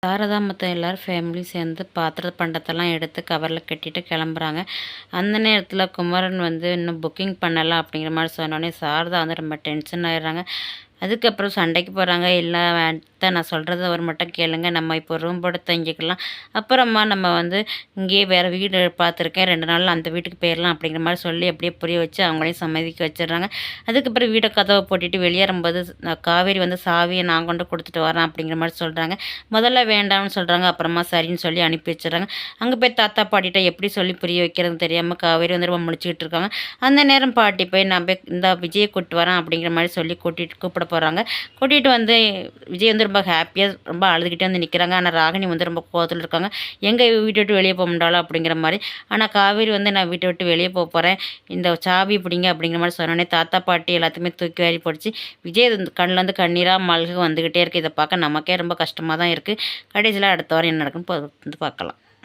சாரதா மற்ற எல்லோரும் ஃபேமிலி சேர்ந்து பாத்திர பண்டத்தெல்லாம் எடுத்து கவரில் கட்டிட்டு கிளம்புறாங்க. அந்த நேரத்தில் குமரன் வந்து இன்னும் புக்கிங் பண்ணலாம் அப்படிங்கிற மாதிரி சொன்னோடனே சாரதா வந்து ரொம்ப டென்ஷன் ஆயிடுறாங்க. அதுக்கப்புறம் சண்டைக்கு போகிறாங்க. இல்லை அத்தை, நான் சொல்கிறத ஒரு மட்டும் கேளுங்க, நம்ம இப்போ ரூம் போட்டு தங்கிக்கலாம், அப்புறமா நம்ம வந்து இங்கேயே வேறு வீடு பார்த்துருக்கேன், 2 நாளில் அந்த வீட்டுக்கு போயிடலாம் அப்படிங்கிற மாதிரி சொல்லி அப்படியே புரிய வச்சு அவங்களையும் சம்மதிக்க வச்சிடுறாங்க. அதுக்கப்புறம் வீடை கதவை போட்டுட்டு வெளியேறும்போது காவேரி வந்து சாவியை நான் கொண்டு கொடுத்துட்டு வரேன் அப்படிங்கிற மாதிரி சொல்கிறாங்க. முதல்ல வேண்டாம்னு சொல்கிறாங்க, அப்புறமா சரின்னு சொல்லி அனுப்பி வச்சிடுறாங்க. அங்கே போய் தாத்தா பாட்டிகிட்ட எப்படி சொல்லி புரிய வைக்கிறதுன்னு தெரியாமல் காவேரி வந்து ரொம்ப முழிச்சிக்கிட்டு இருக்காங்க. அந்த நேரம் பாட்டி போய் நான் போய் இந்த விஜயை கூப்பிட்டு வரேன் அப்படிங்கிற மாதிரி சொல்லி கூப்பிட போகிறாங்க. கூட்டிகிட்டு வந்து விஜய் வந்து ரொம்ப ஹாப்பியாக ரொம்ப அழுதுகிட்டே வந்து நிற்கிறாங்க. ஆனால் ராகினி வந்து ரொம்ப கோவத்தில் இருக்காங்க. எங்கே வீட்டை விட்டு வெளியே போக முடியாளோ அப்படிங்கிற மாதிரி. ஆனால் காவேரி வந்து நான் வீட்டை விட்டு வெளியே போக போகிறேன், இந்த சாவி பிடிங்க அப்படிங்கிற மாதிரி சொன்னோடனே தாத்தா பாட்டி எல்லாத்தையுமே தூக்கி வாரி போடுச்சு. விஜய் கண்ணிலேருந்து கண்ணீராக மல்கு வந்துக்கிட்டே இருக்குது. இதை பார்க்க நமக்கே ரொம்ப கஷ்டமாக தான் இருக்குது. கடைசியில் அடுத்த வாரம் என்ன நடக்குன்னு வந்து பார்க்கலாம்.